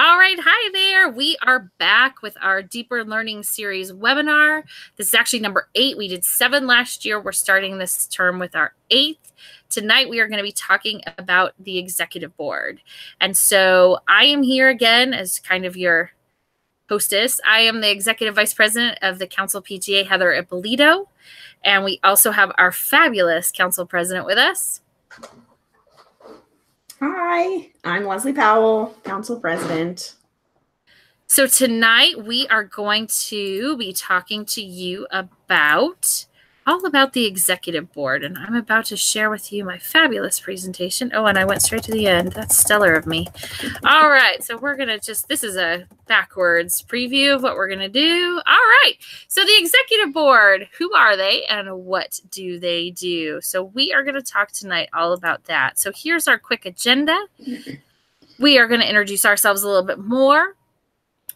All right. Hi there. We are back with our Deeper Learning Series webinar. This is actually number 8. We did 7 last year. We're starting this term with our 8th. Tonight, we are going to be talking about the executive board. And so I am here again as kind of your hostess. I am the executive vice president of the council PTA, Heather Ippolito. And we also have our fabulous council president with us. Hi, I'm Leslie Powell, Council President. So tonight we are going to be talking to you all about the executive board, and I'm about to share with you my fabulous presentation. Oh, and I went straight to the end. That's stellar of me. All right, so we're going to this is a backwards preview of what we're going to do. All right, so the executive board, who are they and what do they do? So we are going to talk tonight all about that. So here's our quick agenda. We are going to introduce ourselves a little bit more.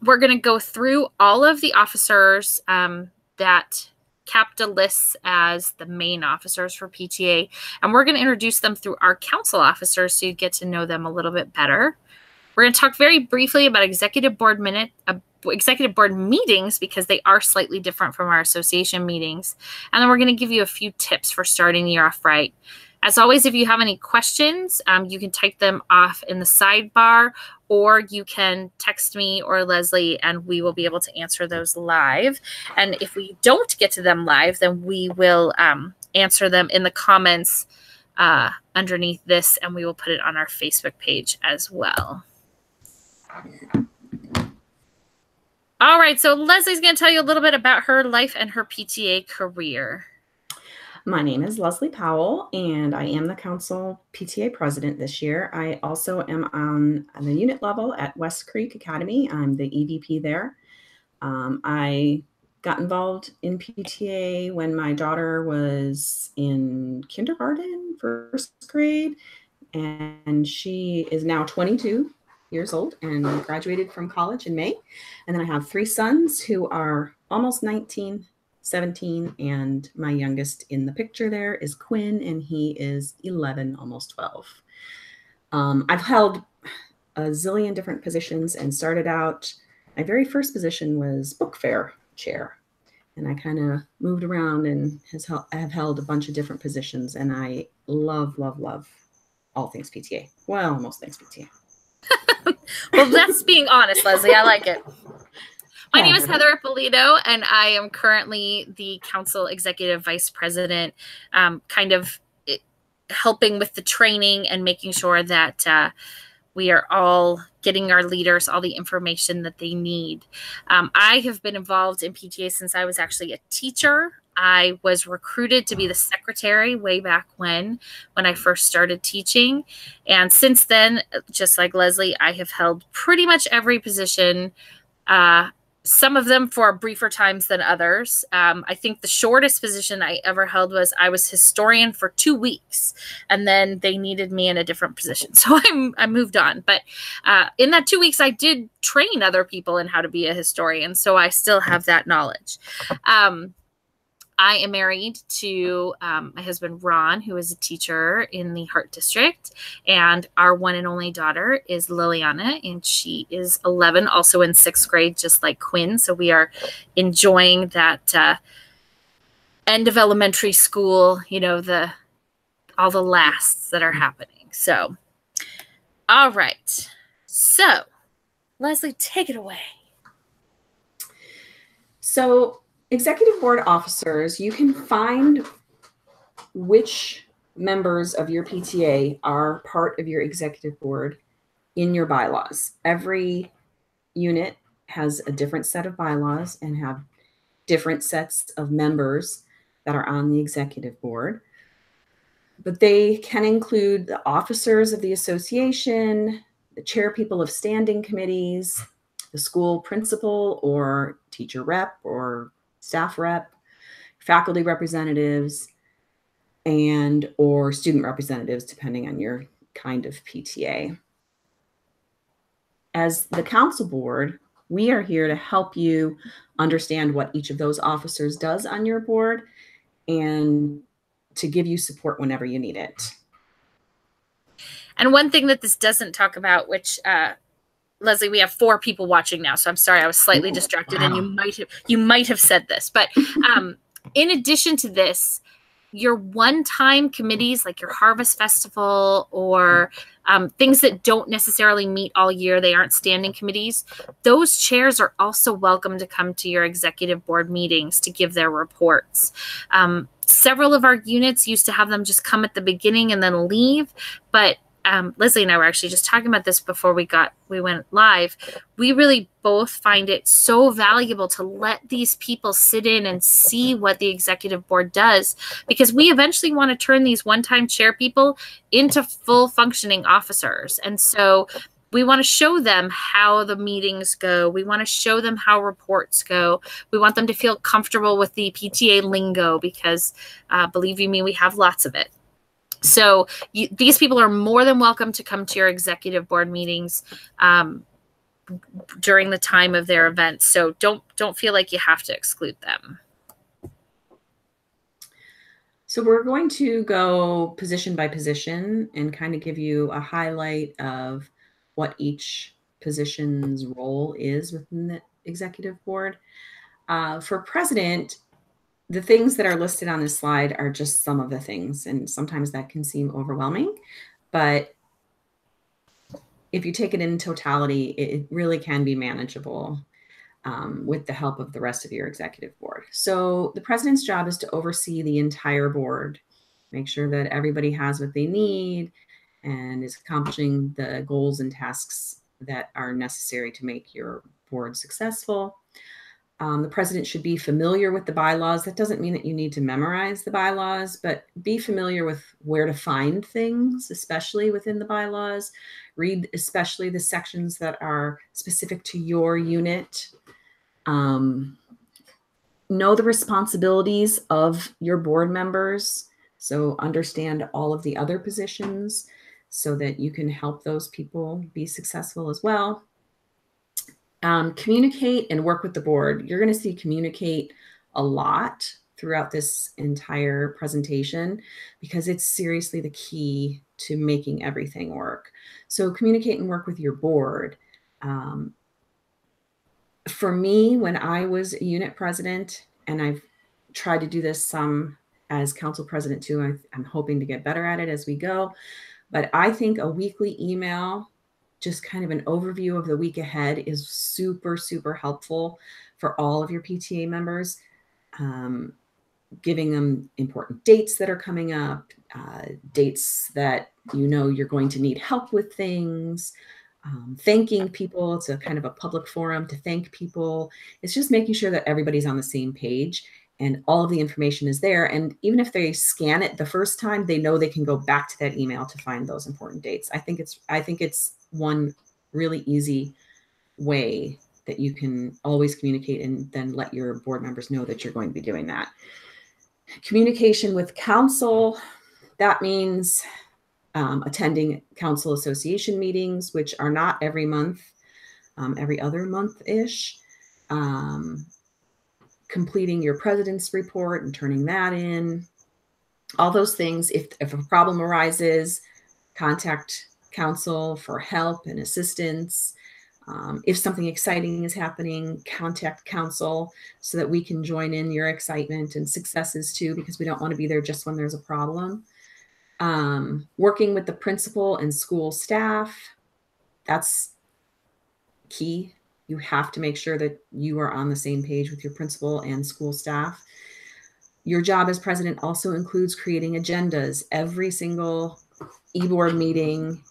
We're going to go through all of the officers that CAPTA lists as the main officers for PTA, and we're going to introduce them through our council officers so you get to know them a little bit better. We're going to talk very briefly about executive board meetings because they are slightly different from our association meetings, and then we're going to give you a few tips for starting the year off right. As always, if you have any questions, you can type them off in the sidebar, or you can text me or Leslie, and we will be able to answer those live. And if we don't get to them live, then we will answer them in the comments underneath this, and we will put it on our Facebook page as well. All right, so Leslie's going to tell you a little bit about her life and her PTA career. My name is Leslie Powell, and I am the council PTA president this year. I also am on the unit level at West Creek Academy. I'm the EVP there. I got involved in PTA when my daughter was in kindergarten, first grade, and she is now 22 years old and graduated from college in May. And then I have 3 sons who are almost 19, 17, and my youngest in the picture there is Quinn, and he is 11, almost 12. I've held a zillion different positions and started out, my very first position was book fair chair. And I kind of moved around and have held a bunch of different positions, and I love, love, love all things PTA. Well, most things PTA. Well, that's being honest, Leslie. I like it. My name is Heather Ippolito, and I am currently the council executive vice president, kind of helping with the training and making sure that we are all getting our leaders all the information that they need. I have been involved in PTA since I was actually a teacher. I was recruited to be the secretary way back when I first started teaching. And since then, just like Leslie, I have held pretty much every position, some of them for briefer times than others. I think the shortest position I ever held was I was historian for 2 weeks, and then they needed me in a different position. So I moved on. But in that 2 weeks, I did train other people in how to be a historian. So I still have that knowledge. I am married to my husband, Ron, who is a teacher in the Hart District. And our one and only daughter is Liliana, and she is 11, also in 6th grade, just like Quinn. So we are enjoying that end of elementary school, you know, all the lasts that are happening. So, all right. So, Leslie, take it away. So, executive board officers, you can find which members of your PTA are part of your executive board in your bylaws. Every unit has a different set of bylaws and have different sets of members that are on the executive board. But they can include the officers of the association, the chairpeople of standing committees, the school principal or teacher rep or staff rep, faculty representatives, and or student representatives, depending on your kind of PTA. As the council board, we are here to help you understand what each of those officers does on your board and to give you support whenever you need it. And one thing that this doesn't talk about, which Leslie, we have 4 people watching now, so I'm sorry I was slightly distracted, and you might have said this, but in addition to this, your one-time committees like your Harvest Festival or things that don't necessarily meet all year, they aren't standing committees, those chairs are also welcome to come to your executive board meetings to give their reports. Several of our units used to have them just come at the beginning and then leave, but Leslie and I were actually just talking about this before we went live. We really both find it so valuable to let these people sit in and see what the executive board does, because we eventually want to turn these one-time chair people into full functioning officers. And so we want to show them how the meetings go. We want to show them how reports go. We want them to feel comfortable with the PTA lingo because believe you me, we have lots of it. So these people are more than welcome to come to your executive board meetings during the time of their events. So don't feel like you have to exclude them. So we're going to go position by position and kind of give you a highlight of what each position's role is within the executive board. For president, the things that are listed on this slide are just some of the things, and sometimes that can seem overwhelming, but if you take it in totality, it really can be manageable with the help of the rest of your executive board. So the president's job is to oversee the entire board, make sure that everybody has what they need and is accomplishing the goals and tasks that are necessary to make your board successful. The president should be familiar with the bylaws. That doesn't mean that you need to memorize the bylaws, but be familiar with where to find things, especially within the bylaws. Read especially the sections that are specific to your unit. Know the responsibilities of your board members. So understand all of the other positions so that you can help those people be successful as well. Communicate and work with the board. You're going to see communicate a lot throughout this entire presentation because it's seriously the key to making everything work. So communicate and work with your board. For me, when I was a unit president, and I've tried to do this some as council president too, I'm hoping to get better at it as we go, but I think a weekly email, just kind of an overview of the week ahead, is super, super helpful for all of your PTA members, giving them important dates that are coming up, dates that you know you're going to need help with things, thanking people. It's a kind of a public forum to thank people. It's just making sure that everybody's on the same page and all of the information is there. And even if they scan it the first time, they know they can go back to that email to find those important dates. I think it's one really easy way that you can always communicate and then let your board members know that you're going to be doing that. Communication with council, that means attending council association meetings, which are not every month, every other month-ish. Completing your president's report and turning that in. All those things. If a problem arises, contact council for help and assistance. If something exciting is happening, contact council so that we can join in your excitement and successes too, because we don't want to be there just when there's a problem. Working with the principal and school staff, that's key. You have to make sure that you are on the same page with your principal and school staff. Your job as president also includes creating agendas. Every single e-board meeting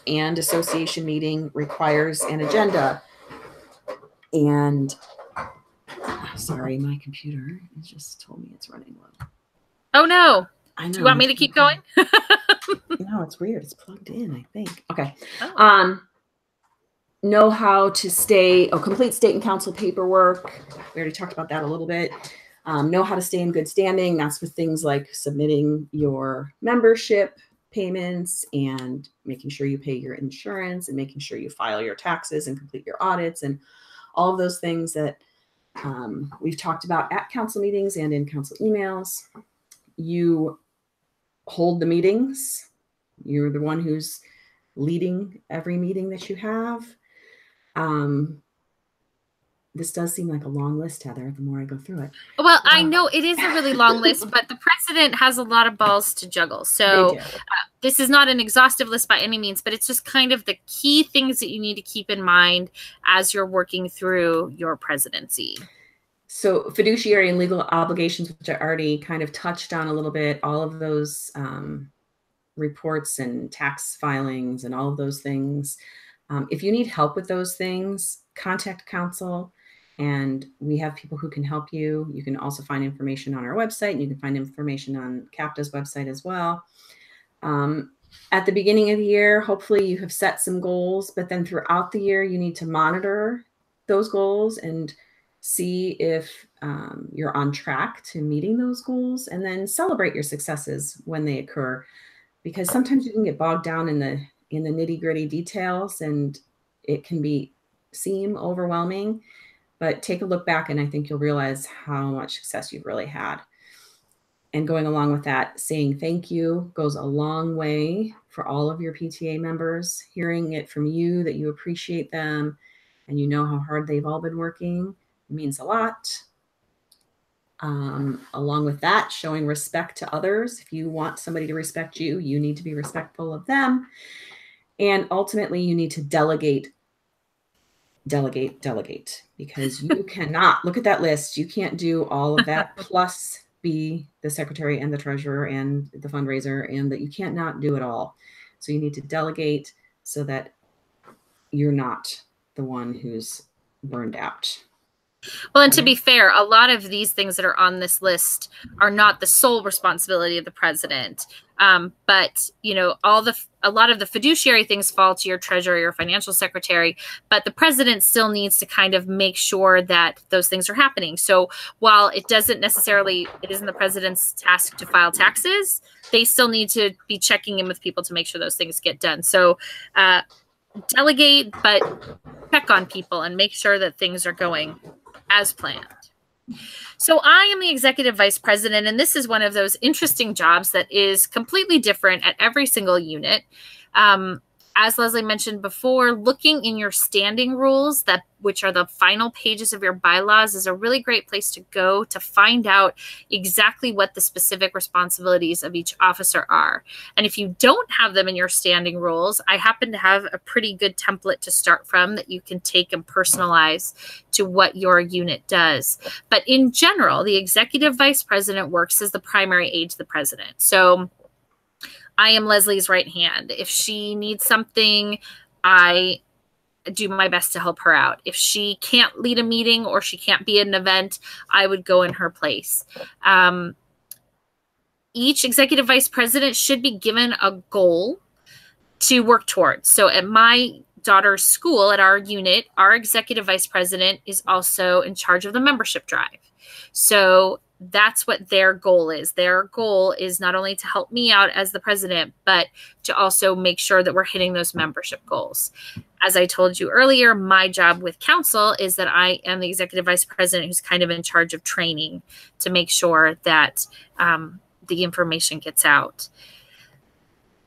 and association meeting requires an agenda. And sorry, my computer just told me it's running low. Oh no. I know. Do you want me to keep going? No, it's weird. It's plugged in, I think. Okay. Oh. Know how to complete state and council paperwork. We already talked about that a little bit. Know how to stay in good standing. That's with things like submitting your membership payments and making sure you pay your insurance and making sure you file your taxes and complete your audits and all of those things that we've talked about at council meetings and in council emails. You hold the meetings. You're the one who's leading every meeting that you have. This does seem like a long list, Heather, the more I go through it. Well, I know it is a really long list, but the president has a lot of balls to juggle. So this is not an exhaustive list by any means, but it's just kind of the key things that you need to keep in mind as you're working through your presidency. So fiduciary and legal obligations, which I already kind of touched on a little bit, all of those reports and tax filings and all of those things. If you need help with those things, contact counsel. And we have people who can help you. You can also find information on our website, and you can find information on CAPTA's website as well. At the beginning of the year, hopefully you have set some goals, but then throughout the year, you need to monitor those goals and see if you're on track to meeting those goals, and then celebrate your successes when they occur. Because sometimes you can get bogged down in the nitty-gritty details, and it can seem overwhelming. But take a look back, and I think you'll realize how much success you've really had. And going along with that, saying thank you goes a long way for all of your PTA members. Hearing it from you that you appreciate them and you know how hard they've all been working means a lot. Along with that, showing respect to others. If you want somebody to respect you, you need to be respectful of them. And ultimately, you need to delegate, because you cannot look at that list. You can't do all of that plus be the secretary and the treasurer and the fundraiser, and that you can't not do it all. So you need to delegate so that you're not the one who's burned out. Well, and to be fair, a lot of these things that are on this list are not the sole responsibility of the president. But, you know, a lot of the fiduciary things fall to your treasurer, your financial secretary, but the president still needs to kind of make sure that those things are happening. So while it isn't the president's task to file taxes, they still need to be checking in with people to make sure those things get done. So delegate, but check on people and make sure that things are going as planned. So I am the executive vice president, and this is one of those interesting jobs that is completely different at every single unit. As Leslie mentioned before, looking in your standing rules, which are the final pages of your bylaws, is a really great place to go to find out exactly what the specific responsibilities of each officer are. And if you don't have them in your standing rules, I happen to have a pretty good template to start from that you can take and personalize to what your unit does. But in general, the executive vice president works as the primary aide to the president. So I am Leslie's right hand. If she needs something, I do my best to help her out. If she can't lead a meeting or she can't be at an event, I would go in her place. Each executive vice president should be given a goal to work towards. So at my daughter's school, at our unit, our executive vice president is also in charge of the membership drive. So that's what their goal is. Their goal is not only to help me out as the president, but to also make sure that we're hitting those membership goals. As I told you earlier, my job with council is that I am the executive vice president who's kind of in charge of training to make sure that the information gets out.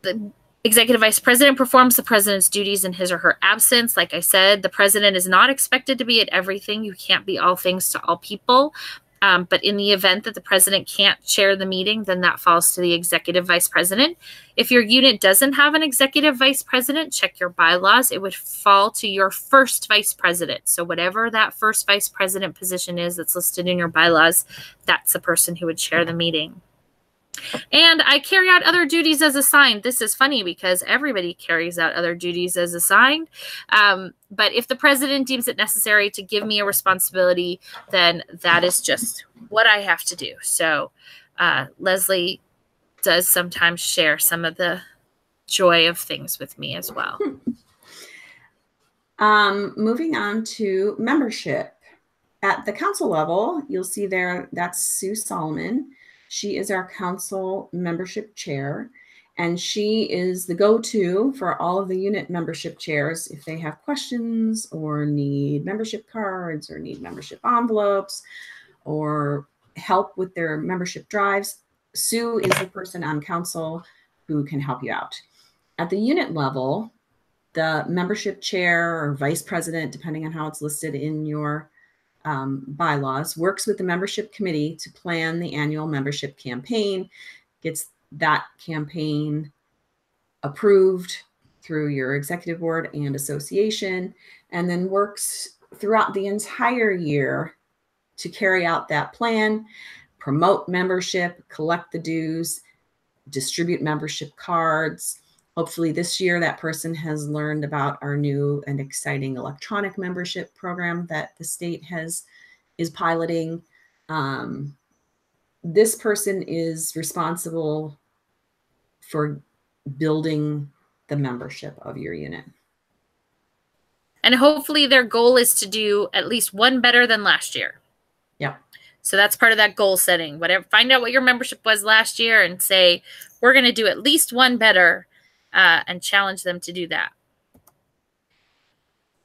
The executive vice president performs the president's duties in his or her absence. Like I said, the president is not expected to be at everything. You can't be all things to all people. But in the event that the president can't chair the meeting, then that falls to the executive vice president. If your unit doesn't have an executive vice president, check your bylaws. It would fall to your first vice president. So whatever that first vice president position is that's listed in your bylaws, that's the person who would chair the meeting. And I carry out other duties as assigned. This is funny because everybody carries out other duties as assigned. But if the president deems it necessary to give me a responsibility, then that is just what I have to do. So Leslie does sometimes share some of the joy of things with me as well. Moving on to membership. At the council level, you'll see there, that's Sue Solomon. She is our council membership chair, and she is the go-to for all of the unit membership chairs if they have questions or need membership cards or need membership envelopes or help with their membership drives. Sue is the person on council who can help you out. At the unit level, The membership chair or vice president, depending on how it's listed in your bylaws, works with the membership committee to plan the annual membership campaign, gets that campaign approved through your executive board and association, and then works throughout the entire year to carry out that plan, promote membership, collect the dues, distribute membership cards. Hopefully this year that person has learned about our new and exciting electronic membership program that the state is piloting. This person is responsible for building the membership of your unit. And hopefully their goal is to do at least one better than last year. Yep. So that's part of that goal setting. Whatever, find out what your membership was last year and say, we're going to do at least one better, and challenge them to do that.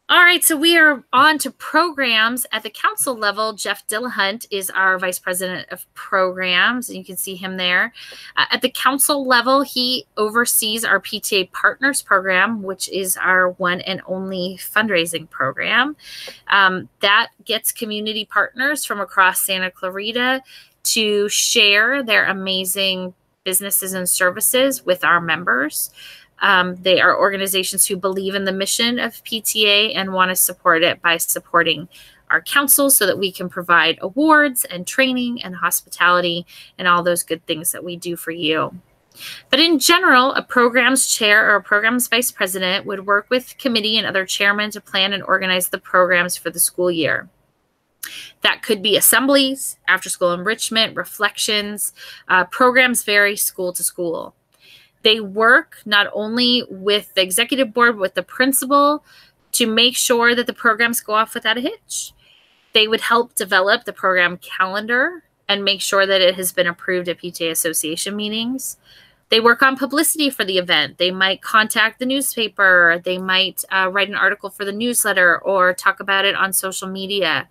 All right, so we are on to programs at the council level. Jeff Dillahunt is our vice president of programs, and you can see him there. At the council level, he oversees our PTA Partners program, which is our one and only fundraising program. That gets community partners from across Santa Clarita to share their amazing businesses and services with our members. They are organizations who believe in the mission of PTA and want to support it by supporting our council so that we can provide awards and training and hospitality and all those good things that we do for you. But in general, a programs chair or a programs vice president would work with committee and other chairmen to plan and organize the programs for the school year. That could be assemblies, after-school enrichment, reflections. Programs vary school to school. They work not only with the executive board, but with the principal to make sure that the programs go off without a hitch. They would help develop the program calendar and make sure that it has been approved at PTA Association meetings. They work on publicity for the event. They might contact the newspaper. They might write an article for the newsletter or talk about it on social media.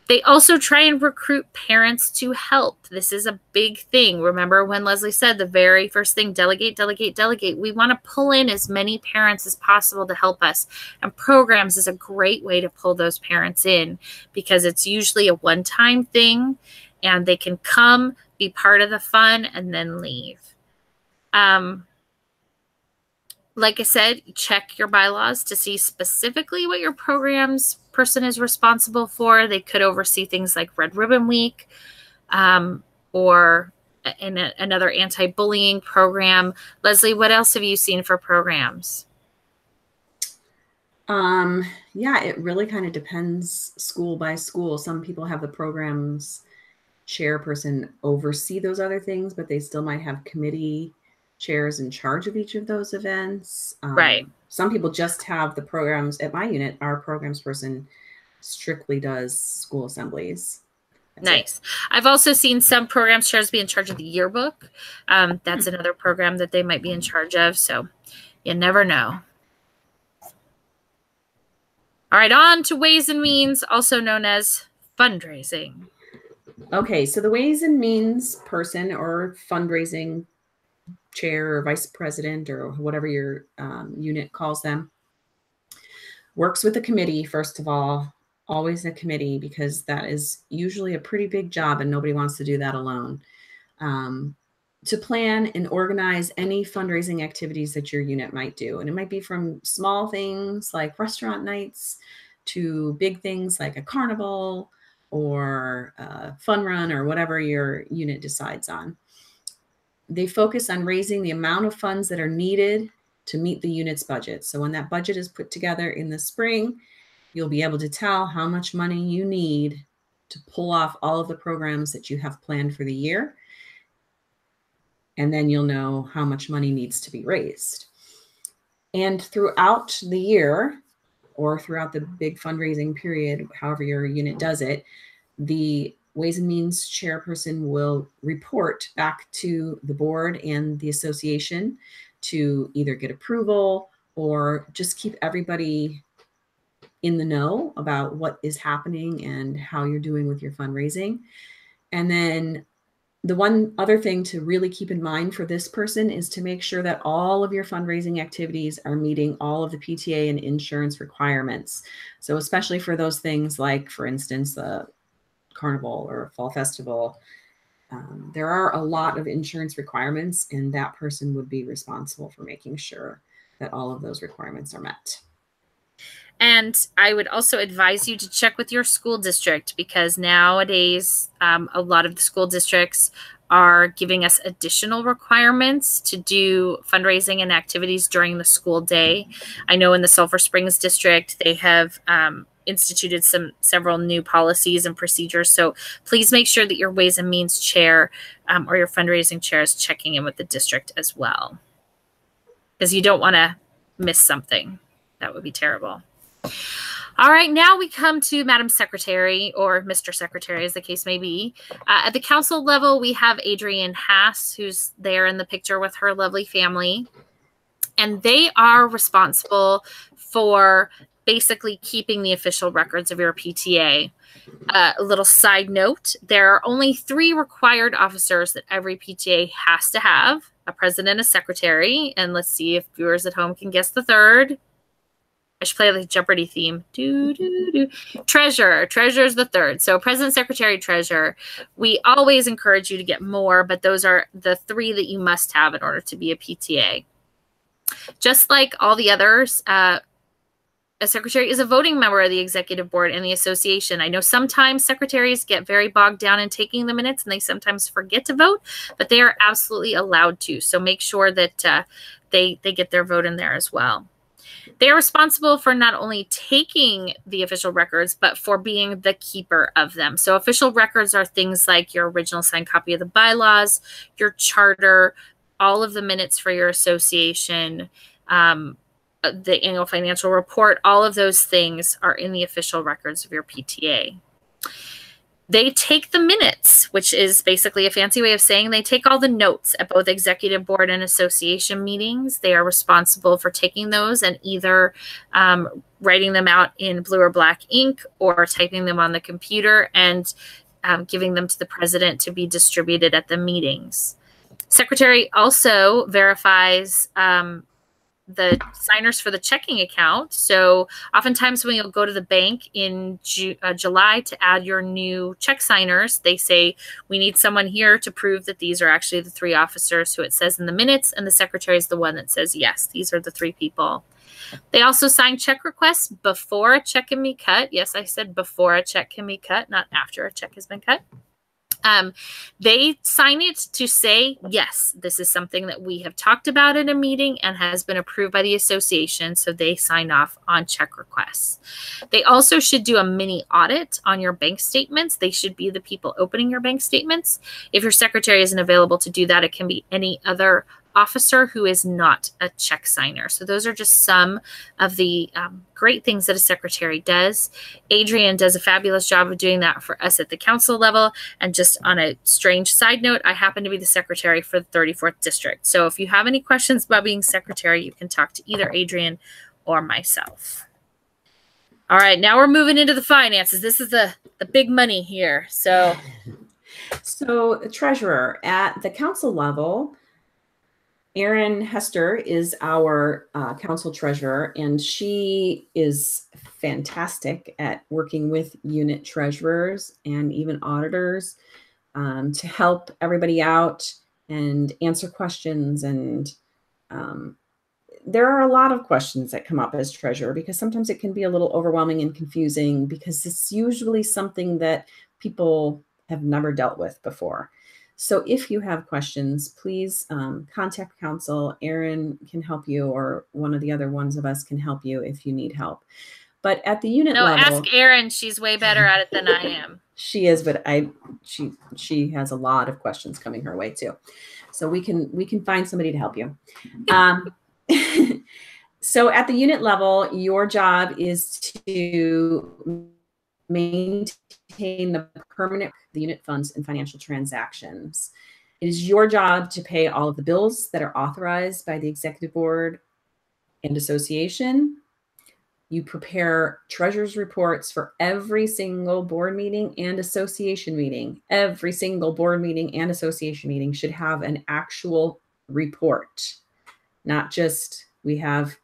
They also try and recruit parents to help. This is a big thing. Remember when Leslie said the very first thing, delegate, delegate, delegate. We want to pull in as many parents as possible to help us. And programs is a great way to pull those parents in because it's usually a one-time thing and they can come, be part of the fun, and then leave. Like I said, check your bylaws to see specifically what your programs person is responsible for. They could oversee things like Red Ribbon Week, or another anti-bullying program. Leslie, what else have you seen for programs? Yeah, it really kind of depends school by school. Some people have the programs chairperson oversee those other things, but they still might have committee chairs in charge of each of those events. Right. Some people just have the programs. At my unit, our programs person strictly does school assemblies. Nice. I've also seen some programs chairs be in charge of the yearbook. That's another program that they might be in charge of. So you never know. All right, on to Ways and Means, also known as fundraising. Okay, so the Ways and Means person or fundraising chair or vice president or whatever your unit calls them works with the committee, first of all, always a committee, because that is usually a pretty big job and nobody wants to do that alone, to plan and organize any fundraising activities that your unit might do. And it might be from small things like restaurant nights to big things like a carnival or a fun run or whatever your unit decides on. They focus on raising the amount of funds that are needed to meet the unit's budget. So when that budget is put together in the spring, you'll be able to tell how much money you need to pull off all of the programs that you have planned for the year. And then you'll know how much money needs to be raised. And throughout the year, or throughout the big fundraising period, however your unit does it, the Ways and Means chairperson will report back to the board and the association to either get approval or just keep everybody in the know about what is happening and how you're doing with your fundraising. And then The one other thing to really keep in mind for this person is to make sure that all of your fundraising activities are meeting all of the PTA and insurance requirements. So especially for those things like, for instance, the carnival or fall festival, there are a lot of insurance requirements, and that person would be responsible for making sure that all of those requirements are met. And I would also advise you to check with your school district, because nowadays a lot of the school districts are giving us additional requirements to do fundraising and activities during the school day. I know in the Sulphur Springs district, they have instituted several new policies and procedures. So please make sure that your Ways and Means chair or your fundraising chair is checking in with the district as well, because you don't want to miss something. That would be terrible. All right, now we come to Madam Secretary, or Mr. Secretary, as the case may be. At the council level, we have Adrienne Haas, who's there in the picture with her lovely family. And they are responsible for basically keeping the official records of your PTA. A little side note, there are only 3 required officers that every PTA has to have: a president, a secretary, and let's see if viewers at home can guess the third. I should play the Jeopardy theme. Treasurer. Treasurer is the third. So president, secretary, treasurer. We always encourage you to get more, but those are the 3 that you must have in order to be a PTA. Just like all the others, a secretary is a voting member of the executive board and the association. I know sometimes secretaries get very bogged down in taking the minutes, and they sometimes forget to vote, but they are absolutely allowed to. So make sure that they get their vote in there as well. They are responsible for not only taking the official records, but for being the keeper of them. So official records are things like your original signed copy of the bylaws, your charter, all of the minutes for your association, the annual financial report. All of those things are in the official records of your PTA. They take the minutes, which is basically a fancy way of saying they take all the notes at both executive board and association meetings. They are responsible for taking those and either writing them out in blue or black ink or typing them on the computer and giving them to the president to be distributed at the meetings. Secretary also verifies the signers for the checking account. So oftentimes when you'll go to the bank in July to add your new check signers, they say, we need someone here to prove that these are actually the 3 officers who it says in the minutes, and the secretary is the one that says, yes, these are the 3 people. They also sign check requests before a check can be cut. Yes, I said before a check can be cut, not after a check has been cut. They sign it to say, yes, this is something that we have talked about in a meeting and has been approved by the association. So they sign off on check requests. They also should do a mini audit on your bank statements. They should be the people opening your bank statements. If your secretary isn't available to do that, it can be any other officer who is not a check signer. So those are just some of the great things that a secretary does. Adrienne does a fabulous job of doing that for us at the council level. And just on a strange side note, I happen to be the secretary for the 34th district. So if you have any questions about being secretary, you can talk to either Adrienne or myself. All right, now we're moving into the finances. This is the big money here. So treasurer at the council level, Erin Hester is our council treasurer, and she is fantastic at working with unit treasurers and even auditors to help everybody out and answer questions. And there are a lot of questions that come up as treasurer, because sometimes it can be a little overwhelming and confusing, because it's usually something that people have never dealt with before. So if you have questions, please contact council. Erin can help you, or one of the other ones of us can help you if you need help. But at the unit level, ask Erin. She's way better at it than I am. She is, but she has a lot of questions coming her way too. So we can find somebody to help you. So at the unit level, your job is to maintain the unit funds and financial transactions. It is your job to pay all of the bills that are authorized by the executive board and association. You prepare treasurer's reports for every single board meeting and association meeting. Every single board meeting and association meeting should have an actual report, not just we have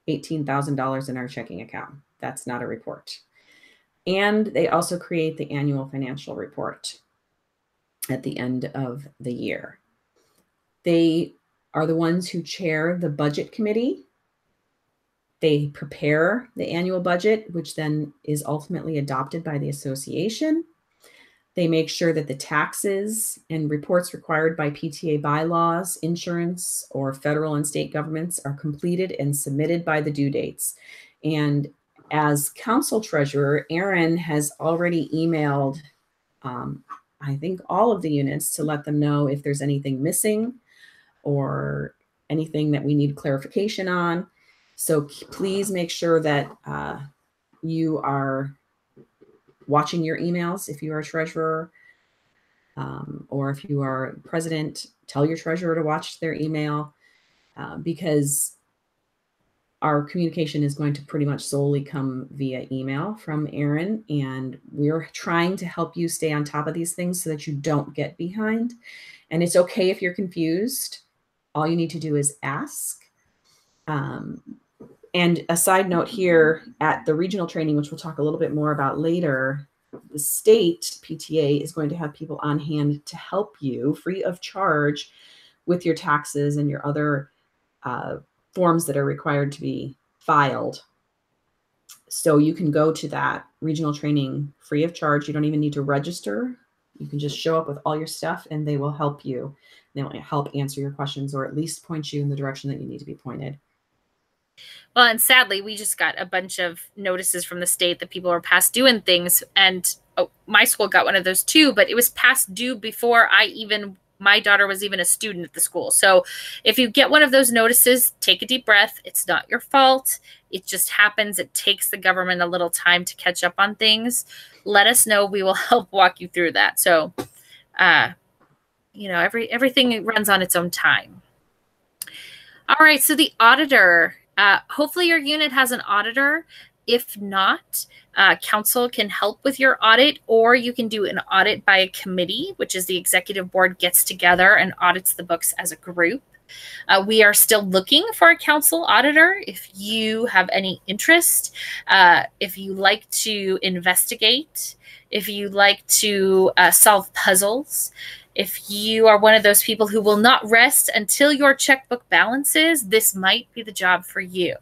$18,000 in our checking account. That's not a report. And they also create the annual financial report at the end of the year. They are the ones who chair the budget committee. They prepare the annual budget, which then is ultimately adopted by the association. They make sure that the taxes and reports required by PTA bylaws, insurance, or federal and state governments are completed and submitted by the due dates. And as council treasurer, Erin has already emailed, I think, all of the units to let them know if there's anything missing or anything that we need clarification on. So please make sure that you are watching your emails if you are a treasurer, or if you are president, tell your treasurer to watch their email, because our communication is going to pretty much solely come via email from Erin, and we're trying to help you stay on top of these things so that you don't get behind. And it's okay if you're confused. All you need to do is ask. And a side note here, at the regional training, which we'll talk a little bit more about later, the state PTA is going to have people on hand to help you free of charge with your taxes and your other forms that are required to be filed. So you can go to that regional training free of charge. You don't even need to register. You can just show up with all your stuff and they will help you. They will help answer your questions, or at least point you in the direction that you need to be pointed. Well, and sadly, we just got a bunch of notices from the state that people are past due and things. And my school got one of those too, but it was past due before my daughter was even a student at the school. So if you get one of those notices, take a deep breath. It's not your fault. It just happens. It takes the government a little time to catch up on things. Let us know. We will help walk you through that. So, everything runs on its own time. All right. So the auditor, hopefully your unit has an auditor. If not, council can help with your audit, or you can do an audit by a committee, which is the executive board gets together and audits the books as a group. We are still looking for a council auditor. If you have any interest, if you like to investigate, if you like to solve puzzles, if you are one of those people who will not rest until your checkbook balances, this might be the job for you.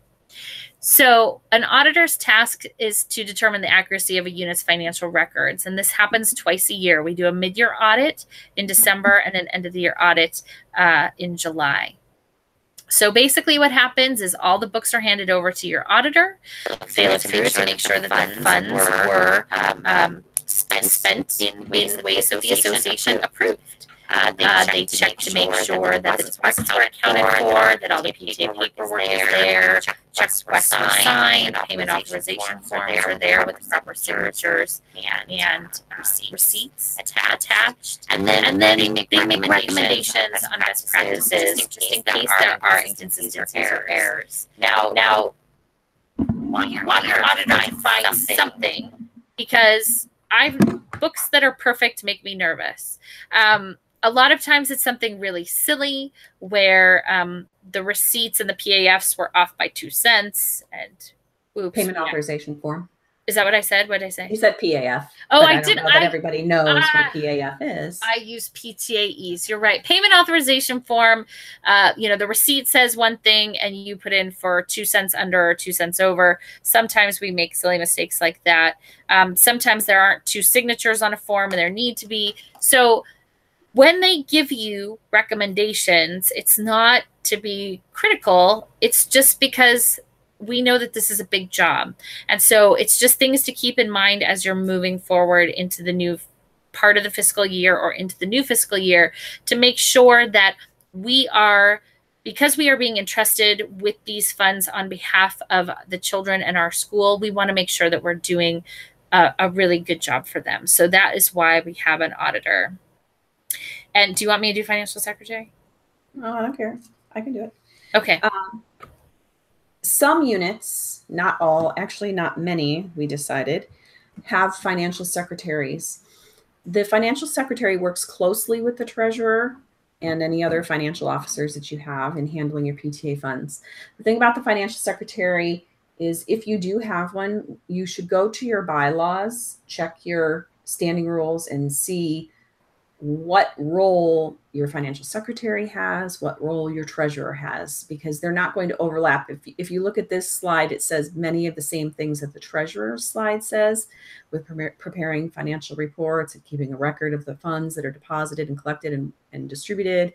So an auditor's task is to determine the accuracy of a unit's financial records. And this happens twice a year. We do a mid-year audit in December and an end-of-the-year audit in July. So basically what happens is all the books are handed over to your auditor. They look through to make sure that the funds were spent in ways that the association approved. They check to make sure that the deposits are accounted for, that all the PTA paperwork is there, checks were signed, payment authorization forms are there with the proper signatures and receipts attached. And then they make recommendations on best practices just in case there are inconsistencies or errors. Now, want your auditor to find something, because books that are perfect make me nervous. A lot of times it's something really silly where the receipts and the PAFs were off by 2 cents and oops. Payment authorization form. Is that what I said? What did I say? You said PAF. Oh, I did. Know that everybody knows what PAF is. I use PTAEs. You're right. Payment authorization form. The receipt says one thing and you put in for 2 cents under or 2 cents over. Sometimes we make silly mistakes like that. Sometimes there aren't 2 signatures on a form and there need to be. So when they give you recommendations, it's not to be critical. It's just because we know that this is a big job. And so it's just things to keep in mind as you're moving forward into the new part of the fiscal year or into the new fiscal year, to make sure that because we are being entrusted with these funds on behalf of the children in our school, we want to make sure that we're doing a really good job for them. So that is why we have an auditor. And do you want me to do financial secretary? No, I don't care. I can do it. Okay. Some units not all, actually not many, we decided, have financial secretaries. The financial secretary works closely with the treasurer and any other financial officers that you have in handling your PTA funds. The thing about the financial secretary is if you do have one, you should go to your bylaws, check your standing rules, and see what role your financial secretary has, what role your treasurer has, because they're not going to overlap. If you look at this slide, it says many of the same things that the treasurer's slide says, with preparing financial reports and keeping a record of the funds that are deposited and collected and distributed,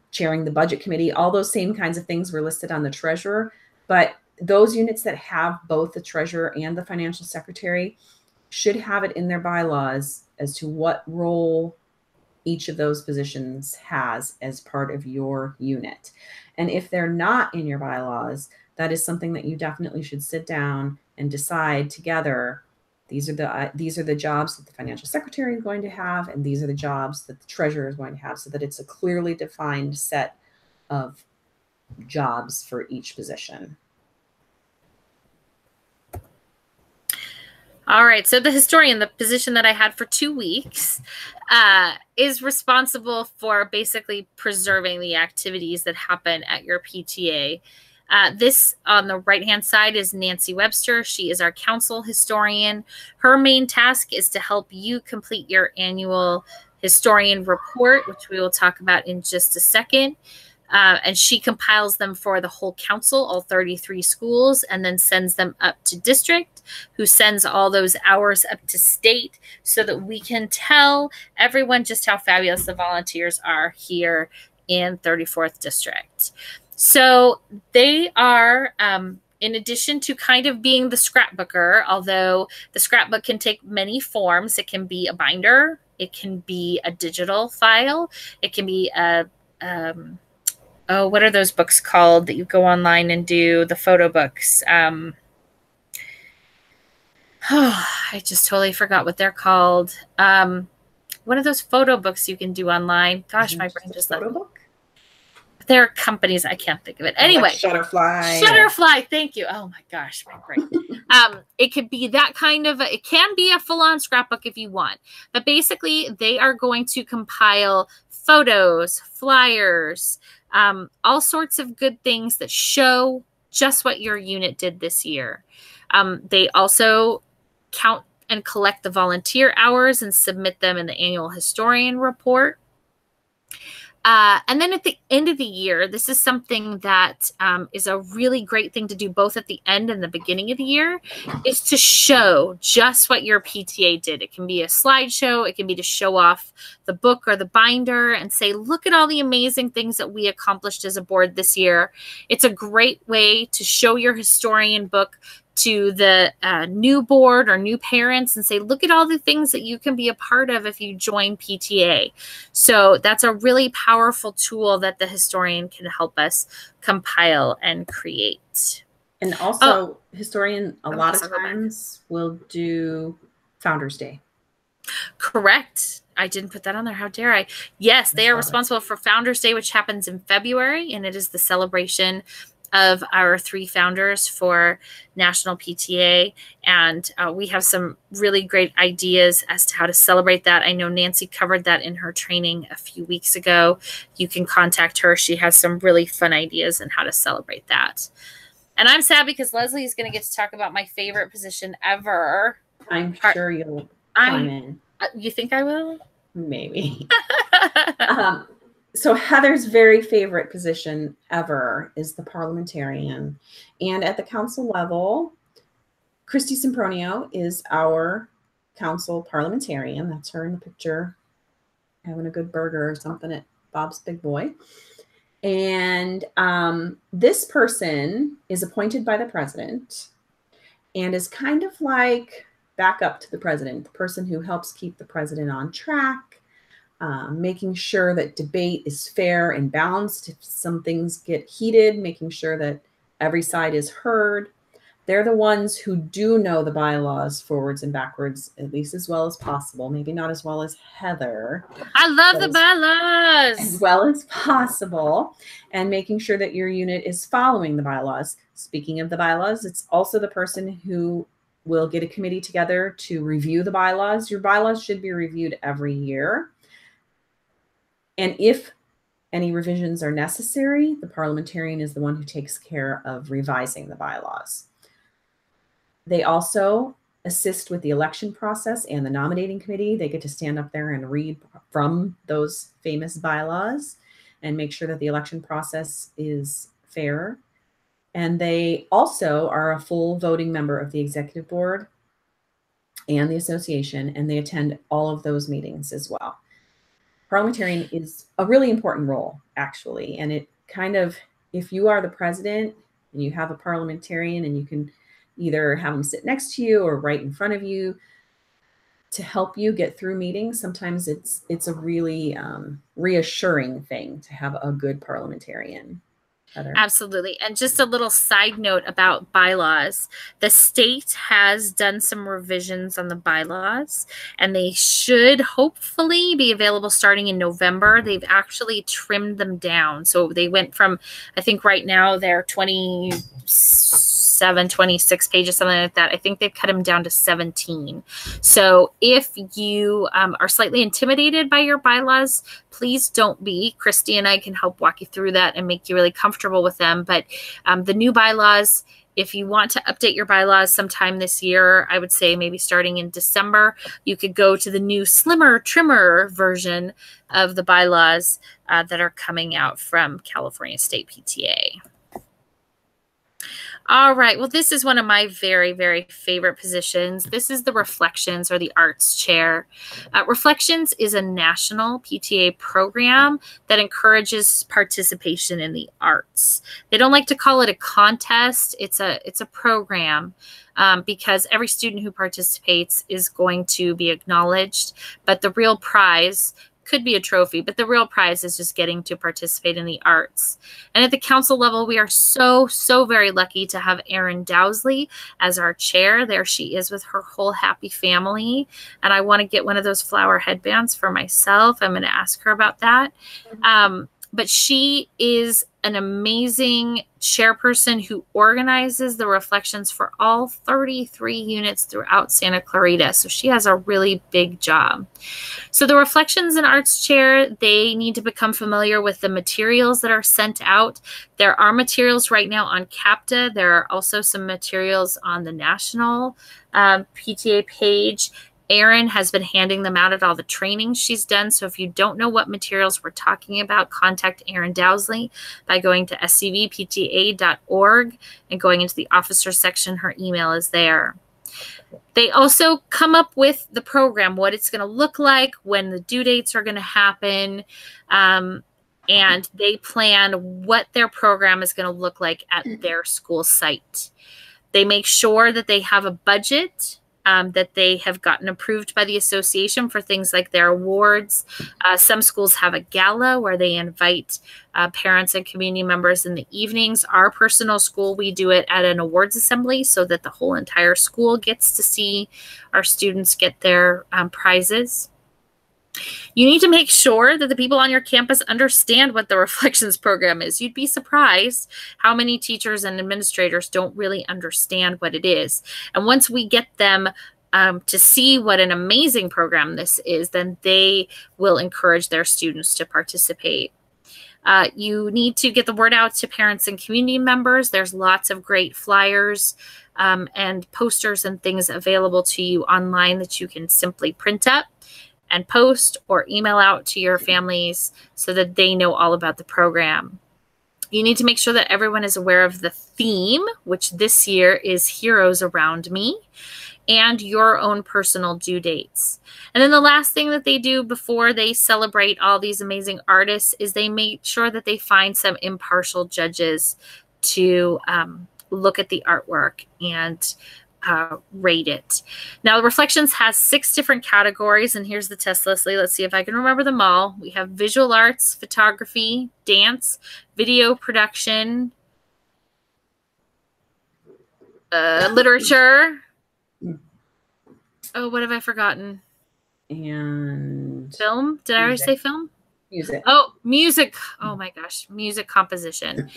chairing the budget committee. All those same kinds of things were listed on the treasurer. But those units that have both the treasurer and the financial secretary should have it in their bylaws as to what role each of those positions has as part of your unit. And if they're not in your bylaws, that is something that you definitely should sit down and decide together. These are the jobs that the financial secretary is going to have, and these are the jobs that the treasurer is going to have, so that it's a clearly defined set of jobs for each position. All right. So the historian, the position that I had for 2 weeks, is responsible for basically preserving the activities that happen at your PTA. This on the right-hand side is Nancy Webster. She is our council historian. Her main task is to help you complete your annual historian report, which we will talk about in just a second. And she compiles them for the whole council, all 33 schools, and then sends them up to district, who sends all those hours up to state, so that we can tell everyone just how fabulous the volunteers are here in 34th District. So they are, in addition to kind of being the scrapbooker, although the scrapbook can take many forms. It can be a binder. It can be a digital file. It can be a oh, what are those books called that you go online and do, the photo books? Oh, I just totally forgot what they're called. What are those photo books you can do online? Gosh, my brain just photo book. There are companies, I can't think of it. Anyway, like Shutterfly. Shutterfly, thank you. Oh my gosh, my brain. It could be that kind of, it can be a full-on scrapbook if you want. But basically, they are going to compile photos, flyers, all sorts of good things that show just what your unit did this year. They also count and collect the volunteer hours and submit them in the annual historian report. And then at the end of the year, this is something that is a really great thing to do both at the end and the beginning of the year, is to show just what your PTA did. It can be a slideshow. It can be to show off the book or the binder and say, look at all the amazing things that we accomplished as a board this year. It's a great way to show your historian book to the new board or new parents and say, look at all the things that you can be a part of if you join PTA. So that's a really powerful tool that the historian can help us compile and create. And also, historian a lot of times will do Founders Day. Correct. I didn't put that on there. How dare I? Yes, they are responsible for Founders Day, which happens in February, and it is the celebration of our 3 founders for National PTA. And we have some really great ideas as to how to celebrate that. I know Nancy covered that in her training a few weeks ago. You can contact her. She has some really fun ideas on how to celebrate that. And I'm sad because Leslie is going to get to talk about my favorite position ever. I'm sure you'll chime in. You think I will? Maybe. So Heather's very favorite position ever is the parliamentarian. And at the council level, Christy Sempronio is our council parliamentarian. That's her in the picture, having a good burger or something at Bob's Big Boy. And this person is appointed by the president and is kind of like backup to the president, the person who helps keep the president on track, making sure that debate is fair and balanced. If some things get heated, making sure that every side is heard. they're the ones who do know the bylaws forwards and backwards, at least as well as possible. Maybe not as well as Heather. I love the bylaws. As well as possible, and making sure that your unit is following the bylaws. Speaking of the bylaws, it's also the person who will get a committee together to review the bylaws. Your bylaws should be reviewed every year. And if any revisions are necessary, the parliamentarian is the one who takes care of revising the bylaws. They also assist with the election process and the nominating committee. They get to stand up there and read from those famous bylaws and make sure that the election process is fair. And they also are a full voting member of the executive board and the association, and they attend all of those meetings as well. Parliamentarian is a really important role, actually. And it kind of, if you are the president and you have a parliamentarian and you can either have them sit next to you or right in front of you to help you get through meetings, sometimes it's a really reassuring thing to have a good parliamentarian. Heather? Absolutely. And just a little side note about bylaws. The state has done some revisions on the bylaws, and they should hopefully be available starting in November. They've actually trimmed them down. So they went from, I think right now they're 27, 26 pages, something like that. I think they've cut them down to 17. So if you are slightly intimidated by your bylaws, please don't be. Christy and I can help walk you through that and make you really comfortable with them. But the new bylaws, if you want to update your bylaws sometime this year, I would say maybe starting in December, you could go to the new slimmer, trimmer version of the bylaws that are coming out from California State PTA. All right. Well, this is one of my very, very favorite positions. This is the Reflections or the Arts Chair. Reflections is a national PTA program that encourages participation in the arts. They don't like to call it a contest. It's a program because every student who participates is going to be acknowledged, but the real prize could be a trophy, but the real prize is just getting to participate in the arts. And at the council level, we are so, so very lucky to have Erin Dowsley as our chair. There she is with her whole happy family. And I want to get one of those flower headbands for myself. I'm going to ask her about that. But she is an amazing chairperson who organizes the reflections for all 33 units throughout Santa Clarita. So she has a really big job. So the Reflections and Arts Chair, they need to become familiar with the materials that are sent out. There are materials right now on CAPTA. There are also some materials on the national PTA page. Erin has been handing them out at all the trainings she's done. So if you don't know what materials we're talking about, contact Erin Dowsley by going to scvpta.org and going into the officer section. Her email is there. They also come up with the program, what it's going to look like, when the due dates are going to happen, and they plan what their program is going to look like at their school site. They make sure that they have a budget, that they have gotten approved by the association for things like their awards. Some schools have a gala where they invite parents and community members in the evenings. Our personal school, we do it at an awards assembly so that the whole entire school gets to see our students get their prizes. You need to make sure that the people on your campus understand what the Reflections program is. You'd be surprised how many teachers and administrators don't really understand what it is. And once we get them to see what an amazing program this is, then they will encourage their students to participate. You need to get the word out to parents and community members. There's lots of great flyers and posters and things available to you online that you can simply print up and post or email out to your families so that they know all about the program. You need to make sure that everyone is aware of the theme, which this year is Heroes Around Me, and your own personal due dates. And then the last thing that they do before they celebrate all these amazing artists is they make sure that they find some impartial judges to look at the artwork and rate it. Now, the Reflections has 6 different categories, and here's the test, Leslie. Let's see if I can remember them all. We have visual arts, photography, dance, video production, Literature. Oh, what have I forgotten? And film. Did I already say film? Music. Oh, music. Oh my gosh, music composition.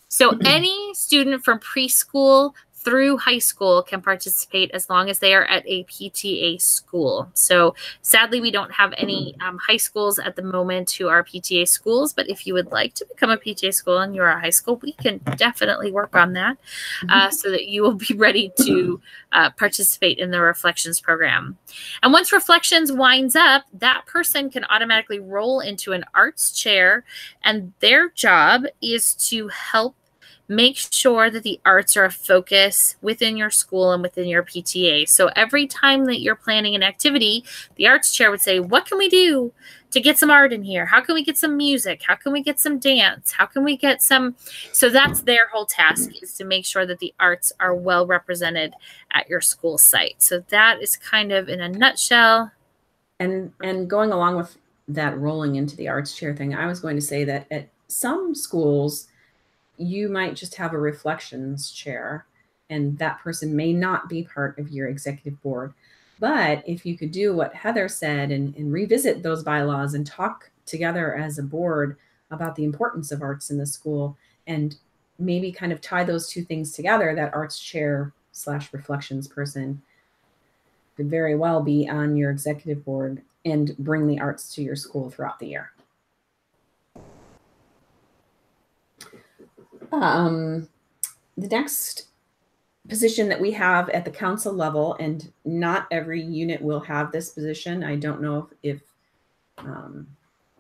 So any student from preschool through high school can participate as long as they are at a PTA school. So sadly, we don't have any high schools at the moment who are PTA schools, but if you would like to become a PTA school and you're a high school, we can definitely work on that so that you will be ready to participate in the Reflections program. And once Reflections winds up, that person can automatically roll into an arts chair, and their job is to help make sure that the arts are a focus within your school and within your PTA. So every time that you're planning an activity, the arts chair would say, what can we do to get some art in here? How can we get some music? How can we get some dance? How can we get some? So that's their whole task, is to make sure that the arts are well represented at your school site. So that is kind of in a nutshell. And going along with that rolling into the arts chair thing, I was going to say that at some schools, you might just have a reflections chair, and that person may not be part of your executive board. But if you could do what Heather said and revisit those bylaws and talk together as a board about the importance of arts in the school, and maybe kind of tie those two things together, that arts chair / reflections person could very well be on your executive board and bring the arts to your school throughout the year. The next position that we have at the council level, and not every unit will have this position. I don't know if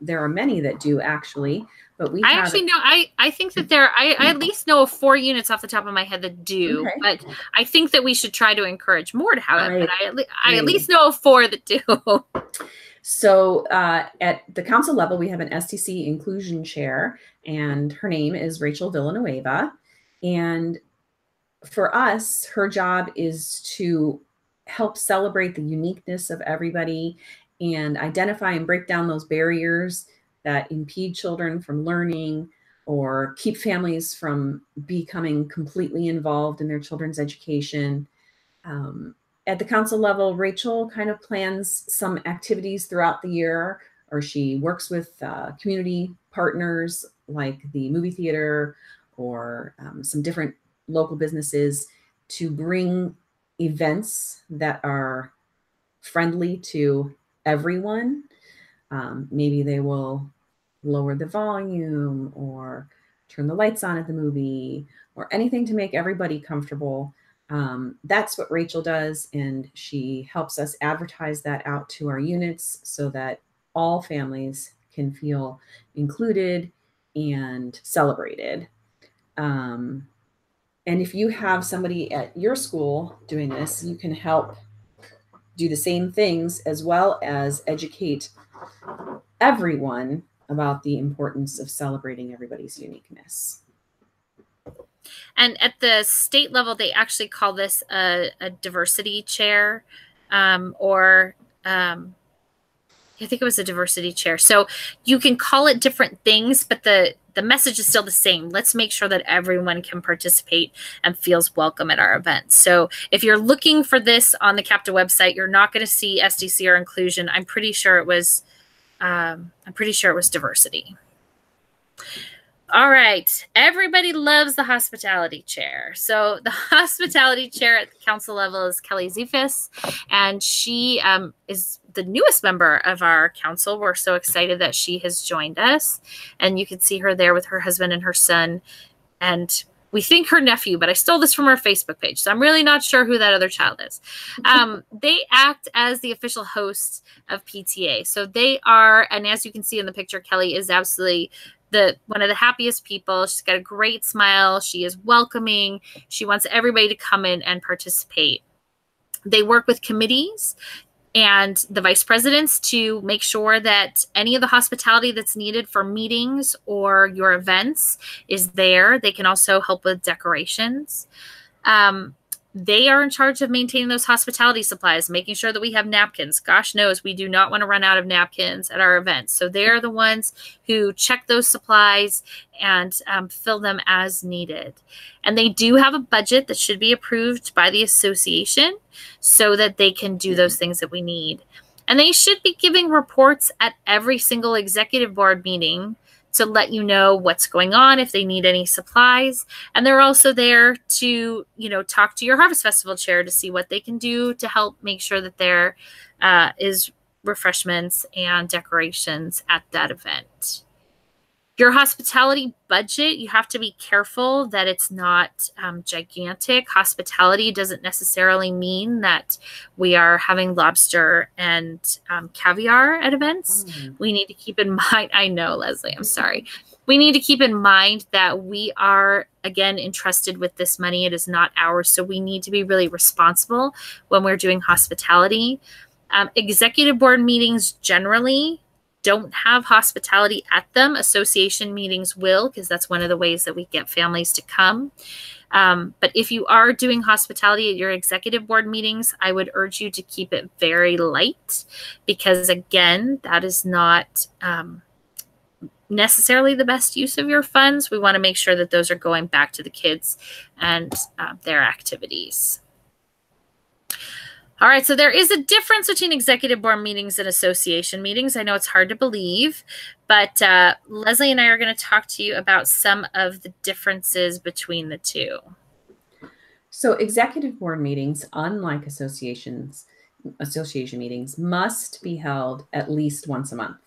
there are many that do actually, but we actually know. I think that I at least know of 4 units off the top of my head that do, okay. But I think that we should try to encourage more to have it. But I at least know of 4 that do. So at the council level, we have an STC inclusion chair, and her name is Rachel Villanueva. And for us, her job is to help celebrate the uniqueness of everybody and identify and break down those barriers that impede children from learning or keep families from becoming completely involved in their children's education. At the council level, Rachel kind of plans some activities throughout the year, or she works with community partners like the movie theater or some different local businesses to bring events that are friendly to everyone. Maybe they will lower the volume or turn the lights on at the movie or anything to make everybody comfortable. That's what Rachel does, and she helps us advertise that out to our units so that all families can feel included and celebrated. And if you have somebody at your school doing this, you can help do the same things as well as educate everyone about the importance of celebrating everybody's uniqueness. And at the state level, they actually call this a diversity chair, or I think it was a diversity chair. So you can call it different things, but the message is still the same. Let's make sure that everyone can participate and feels welcome at our events. So if you're looking for this on the CAPTA website, you're not going to see SDC or inclusion. I'm pretty sure it was diversity. All right. Everybody loves the hospitality chair. So the hospitality chair at the council level is Kelly Zifis, and she is the newest member of our council. We're so excited that she has joined us, and you can see her there with her husband and her son, and we think her nephew, but I stole this from her Facebook page, so I'm really not sure who that other child is. They act as the official hosts of PTA. So they are, and as you can see in the picture, Kelly is absolutely one of the happiest people. She's got a great smile. She is welcoming. She wants everybody to come in and participate. They work with committees and the vice presidents to make sure that any of the hospitality that's needed for meetings or your events is there. They can also help with decorations. They are in charge of maintaining those hospitality supplies, making sure that we have napkins. Gosh knows we do not want to run out of napkins at our events. So they're the ones who check those supplies and fill them as needed. And they do have a budget that should be approved by the association so that they can do those things that we need. And they should be giving reports at every single executive board meeting to let you know what's going on, if they need any supplies. And they're also there to, talk to your Harvest Festival chair to see what they can do to help make sure that there is refreshments and decorations at that event. Your hospitality budget, you have to be careful that it's not gigantic. Hospitality doesn't necessarily mean that we are having lobster and caviar at events. We need to keep in mind, I know, Leslie, I'm sorry. We need to keep in mind that we are, again, entrusted with this money. It is not ours. So we need to be really responsible when we're doing hospitality. Executive board meetings generally don't have hospitality at them. Association meetings will, because that's one of the ways that we get families to come. But if you are doing hospitality at your executive board meetings, I would urge you to keep it very light, because again, that is not necessarily the best use of your funds. We want to make sure that those are going back to the kids and their activities. All right, so there is a difference between executive board meetings and association meetings. I know it's hard to believe, but Leslie and I are going to talk to you about some of the differences between the two. So executive board meetings, unlike association meetings, must be held at least once a month,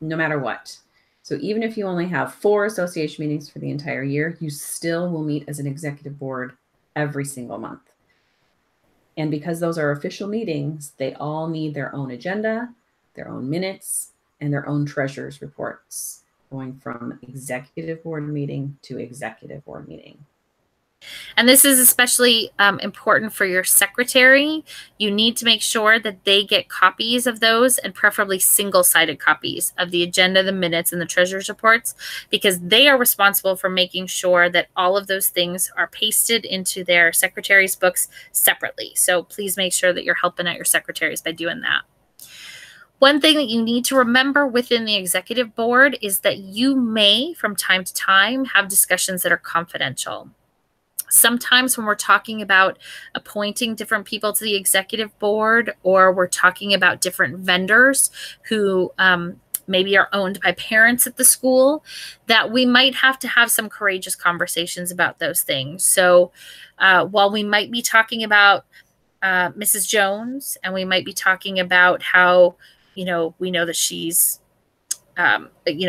no matter what. So even if you only have 4 association meetings for the entire year, you still will meet as an executive board every single month. And because those are official meetings, they all need their own agenda, their own minutes, and their own treasurer's reports, going from executive board meeting to executive board meeting. And this is especially important for your secretary. You need to make sure that they get copies of those, and preferably single-sided copies of the agenda, the minutes, and the treasurer's reports, because they are responsible for making sure that all of those things are pasted into their secretary's books separately. So please make sure that you're helping out your secretaries by doing that. One thing that you need to remember within the executive board is that you may, from time to time, have discussions that are confidential. Sometimes when we're talking about appointing different people to the executive board, or we're talking about different vendors who maybe are owned by parents at the school, that we might have to have some courageous conversations about those things. So while we might be talking about Mrs. Jones, and we might be talking about how, we know that she's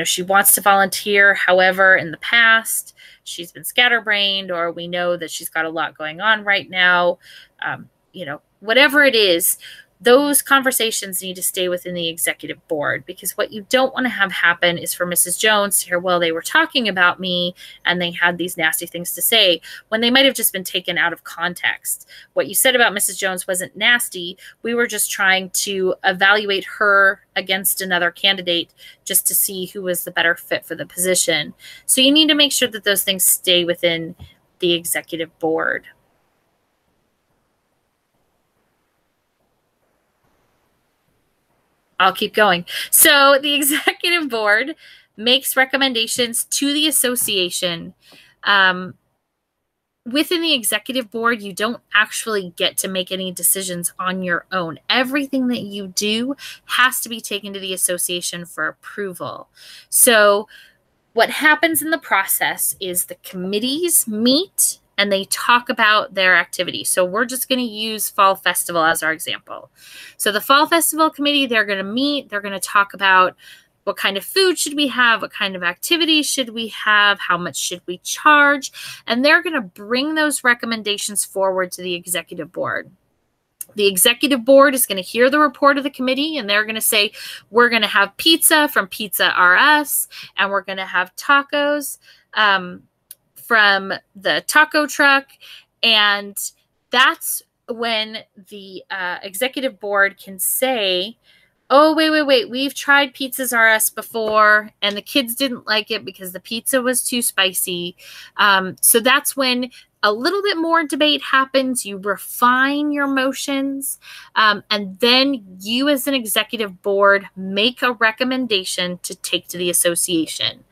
she wants to volunteer. However, in the past, she's been scatterbrained, or we know that she's got a lot going on right now. Whatever it is, those conversations need to stay within the executive board, because what you don't want to have happen is for Mrs. Jones to hear, well, they were talking about me and they had these nasty things to say, when they might have just been taken out of context. What you said about Mrs. Jones wasn't nasty. We were just trying to evaluate her against another candidate just to see who was the better fit for the position. So you need to make sure that those things stay within the executive board. I'll keep going. So the executive board makes recommendations to the association. Within the executive board, you don't actually get to make any decisions on your own. Everything that you do has to be taken to the association for approval. So what happens in the process is the committees meet and they talk about their activity. So we're just going to use Fall Festival as our example. So the Fall Festival committee, they're going to meet, they're going to talk about what kind of food should we have, what kind of activities should we have, how much should we charge, and they're going to bring those recommendations forward to the executive board. The executive board is going to hear the report of the committee, and they're going to say, we're going to have pizza from Pizza R Us, and we're going to have tacos from the taco truck. And that's when the executive board can say, oh, wait, we've tried Pizzas R Us before, and the kids didn't like it because the pizza was too spicy. So that's when a little bit more debate happens, you refine your motions, and then you as an executive board make a recommendation to take to the association.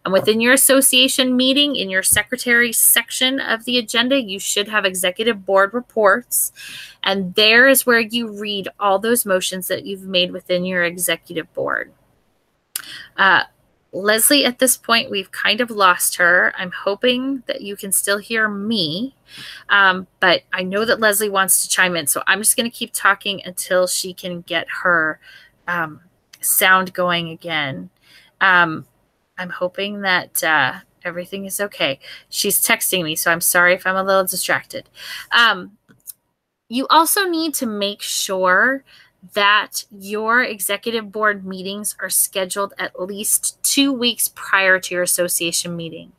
And within your association meeting, in your secretary section of the agenda, you should have executive board reports. And there is where you read all those motions that you've made within your executive board. Leslie, at this point, we've kind of lost her. I'm hoping that you can still hear me, but I know that Leslie wants to chime in, so I'm just going to keep talking until she can get her sound going again. I'm hoping that everything is okay. She's texting me, so I'm sorry if I'm a little distracted. You also need to make sure that your executive board meetings are scheduled at least 2 weeks prior to your association meeting.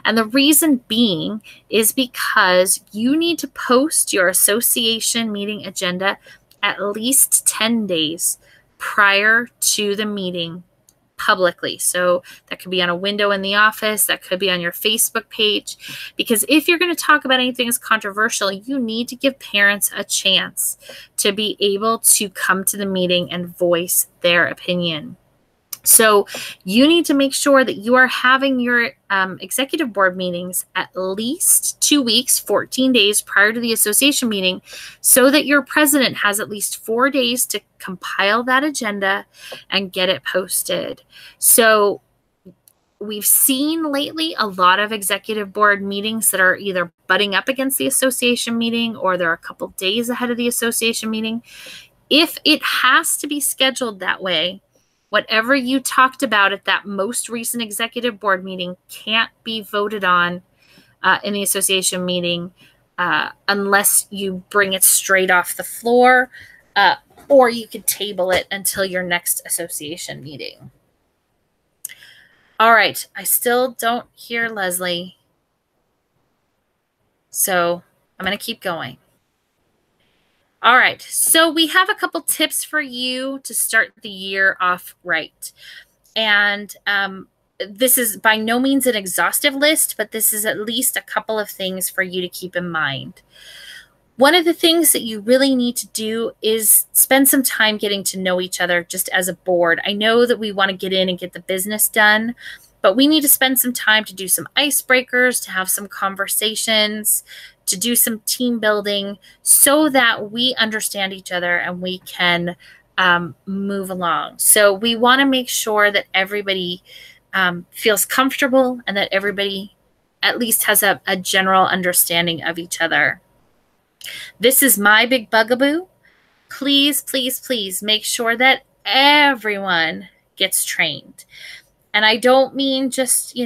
And the reason being is because you need to post your association meeting agenda at least 10 days prior to the meeting publicly. So that could be on a window in the office, that could be on your Facebook page, because if you're going to talk about anything that's controversial, you need to give parents a chance to be able to come to the meeting and voice their opinion. So you need to make sure that you are having your executive board meetings at least 2 weeks, 14 days prior to the association meeting, so that your president has at least 4 days to compile that agenda and get it posted. So we've seen lately a lot of executive board meetings that are either butting up against the association meeting or they're a couple days ahead of the association meeting. If it has to be scheduled that way, whatever you talked about at that most recent executive board meeting can't be voted on in the association meeting unless you bring it straight off the floor, or you could table it until your next association meeting. All right, I still don't hear Leslie, so I'm going to keep going. All right, so we have a couple tips for you to start the year off right. And this is by no means an exhaustive list, but this is at least a couple of things for you to keep in mind. One of the things that you really need to do is spend some time getting to know each other just as a board. I know that we want to get in and get the business done, but we need to spend some time to do some icebreakers, to have some conversations, to do some team building so that we understand each other and we can move along. So we want to make sure that everybody feels comfortable and that everybody at least has a general understanding of each other. This is my big bugaboo. Please, please, please make sure that everyone gets trained. And I don't mean just,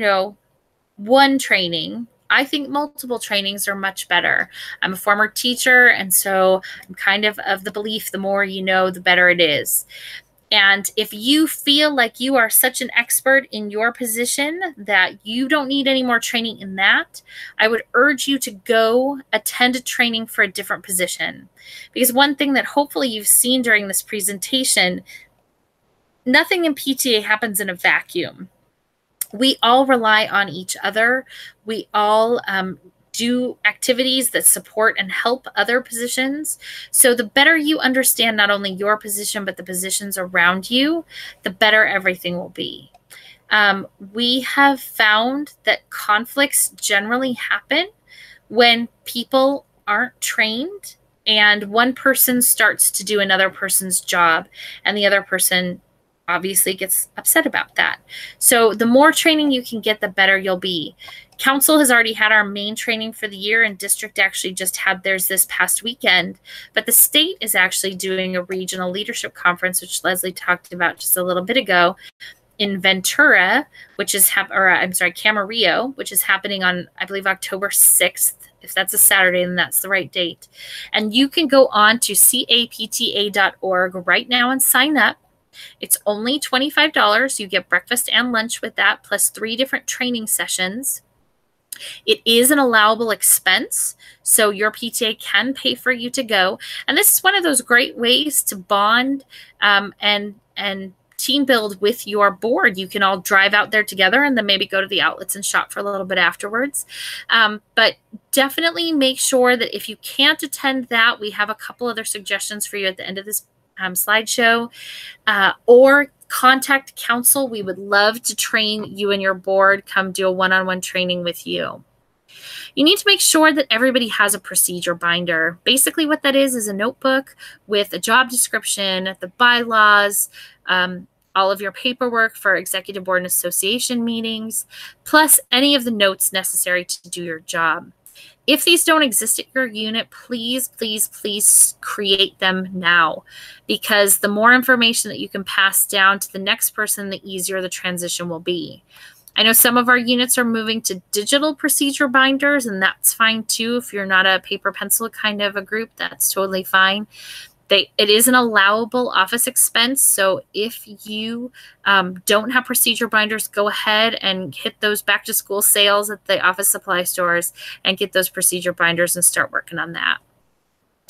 one training. I think multiple trainings are much better. I'm a former teacher, and so I'm kind of the belief the more you know, the better it is. And if you feel like you are such an expert in your position that you don't need any more training in that, I would urge you to go attend a training for a different position. Because one thing that hopefully you've seen during this presentation, nothing in PTA happens in a vacuum. We all rely on each other. We all do activities that support and help other positions. So the better you understand not only your position, but the positions around you, the better everything will be. We have found that conflicts generally happen when people aren't trained and one person starts to do another person's job and the other person obviously gets upset about that. So the more training you can get, the better you'll be. Council has already had our main training for the year, and district actually just had theirs this past weekend. But the state is actually doing a regional leadership conference, which Leslie talked about just a little bit ago, in Ventura, which is Camarillo, which is happening on, I believe, October 6th. If that's a Saturday, then that's the right date. And you can go on to capta.org right now and sign up. It's only $25. You get breakfast and lunch with that, plus 3 different training sessions. It is an allowable expense, so your PTA can pay for you to go. And this is one of those great ways to bond and team build with your board. You can all drive out there together and then maybe go to the outlets and shop for a little bit afterwards. But definitely make sure that if you can't attend that, we have a couple other suggestions for you at the end of this slideshow, or contact council. We would love to train you and your board, come do a one-on-one training with you. You need to make sure that everybody has a procedure binder. Basically what that is a notebook with a job description, the bylaws, all of your paperwork for executive board and association meetings, plus any of the notes necessary to do your job. If these don't exist at your unit, please, please, please create them now, because the more information that you can pass down to the next person, the easier the transition will be. I know some of our units are moving to digital procedure binders, and that's fine too. If you're not a paper pencil kind of a group, that's totally fine. It is an allowable office expense. So if you don't have procedure binders, go ahead and hit those back to school sales at the office supply stores and get those procedure binders and start working on that.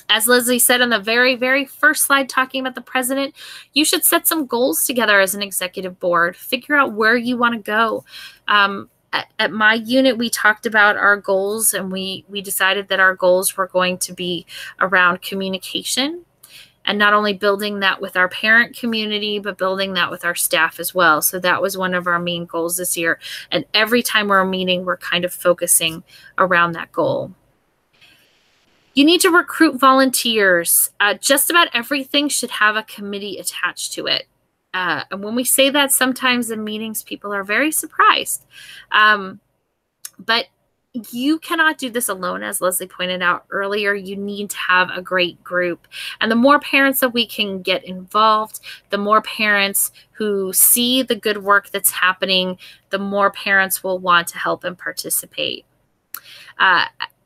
As Leslie said on the very, very first slide talking about the president, you should set some goals together as an executive board. Figure out where you want to go. At my unit, we talked about our goals, and we decided that our goals were going to be around communication, and not only building that with our parent community, but building that with our staff as well. So that was one of our main goals this year. And every time we're meeting, we're kind of focusing around that goal. You need to recruit volunteers. Just about everything should have a committee attached to it. And when we say that, sometimes in meetings, people are very surprised. But you cannot do this alone, as Leslie pointed out earlier. You need to have a great group. And the more parents that we can get involved, the more parents who see the good work that's happening, the more parents will want to help and participate.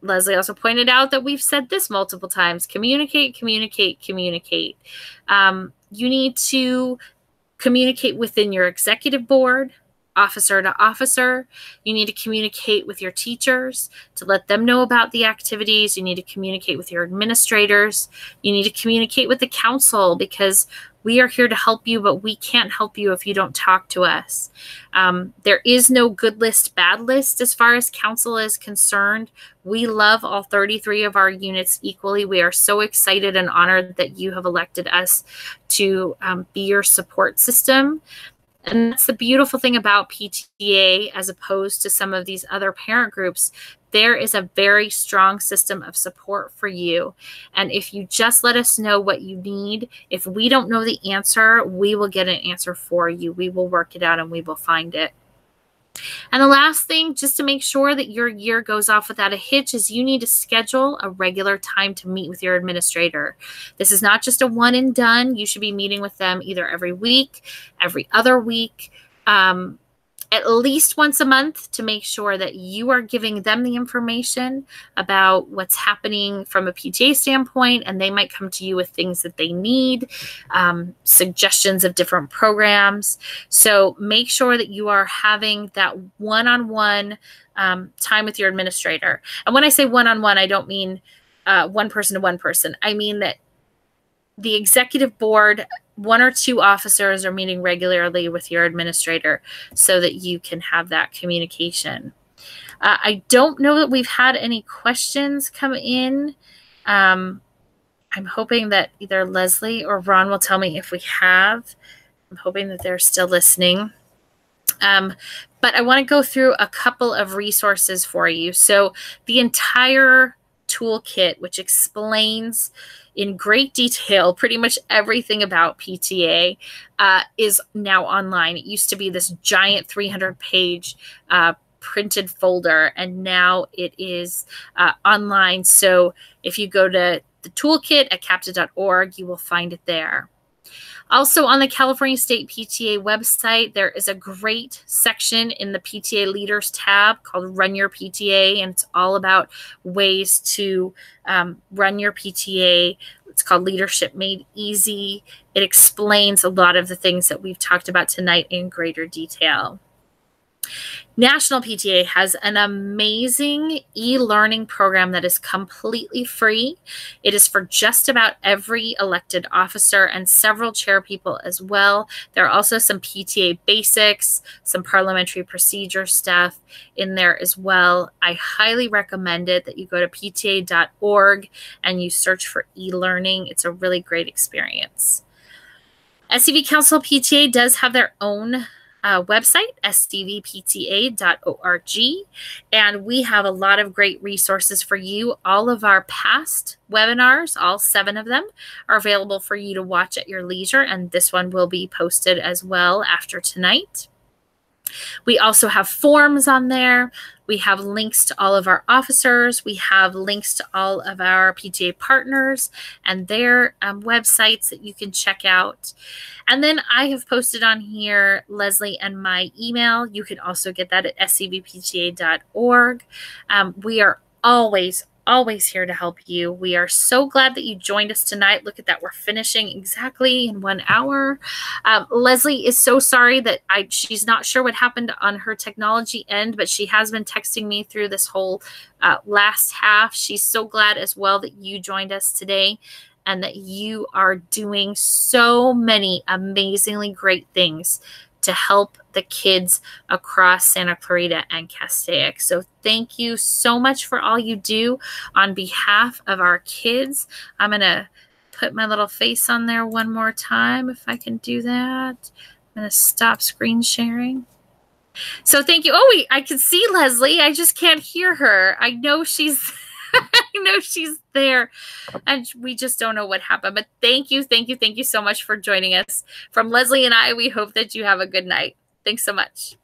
Leslie also pointed out that we've said this multiple times: communicate, communicate, communicate. You need to communicate within your executive board, officer to officer. You need to communicate with your teachers to let them know about the activities. You need to communicate with your administrators. You need to communicate with the council, because we are here to help you, but we can't help you if you don't talk to us. There is no good list, bad list as far as council is concerned. We love all 33 of our units equally. We are so excited and honored that you have elected us to be your support system. And that's the beautiful thing about PTA as opposed to some of these other parent groups. There is a very strong system of support for you. And if you just let us know what you need, if we don't know the answer, we will get an answer for you. We will work it out and we will find it. And the last thing, just to make sure that your year goes off without a hitch, is you need to schedule a regular time to meet with your administrator. This is not just a one and done. You should be meeting with them either every week, every other week, at least once a month, to make sure that you are giving them the information about what's happening from a PTA standpoint, and they might come to you with things that they need, suggestions of different programs. So make sure that you are having that one-on-one time with your administrator. And when I say one-on-one, I don't mean one person to one person. I mean that the executive board, one or two officers are meeting regularly with your administrator so that you can have that communication. I don't know that we've had any questions come in. I'm hoping that either Leslie or Ron will tell me if we have. I'm hoping that they're still listening. But I want to go through a couple of resources for you. So the entire toolkit, which explains in great detail pretty much everything about PTA, is now online. It used to be this giant 300-page printed folder, and now it is online. So if you go to the toolkit at capta.org, you will find it there. Also, on the California State PTA website, there is a great section in the PTA Leaders tab called Run Your PTA, and it's all about ways to run your PTA. It's called Leadership Made Easy. It explains a lot of the things that we've talked about tonight in greater detail. National PTA has an amazing e-learning program that is completely free. It is for just about every elected officer and several chair people as well. There are also some PTA basics, some parliamentary procedure stuff in there as well. I highly recommend it that you go to pta.org and you search for e-learning. It's a really great experience. SCV Council PTA does have their own website, scvpta.org, and we have a lot of great resources for you. All of our past webinars, all 7 of them, are available for you to watch at your leisure, and this one will be posted as well after tonight. We also have forms on there. We have links to all of our officers. We have links to all of our PTA partners and their websites that you can check out. And then I have posted on here Leslie and my email. You can also get that at scvpta.org. We are always here to help you. We are so glad that you joined us tonight. Look at that. We're finishing exactly in 1 hour. Leslie is so sorry that she's not sure what happened on her technology end, but she has been texting me through this whole last half. She's so glad as well that you joined us today and that you are doing so many amazingly great things to help the kids across Santa Clarita and Castaic. So thank you so much for all you do on behalf of our kids. I'm going to put my little face on there one more time if I can do that. I'm going to stop screen sharing. So thank you. Oh, I can see Leslie. I just can't hear her. I know she's I know she's there and we just don't know what happened. But thank you so much for joining us. From Leslie and I, we hope that you have a good night. Thanks so much.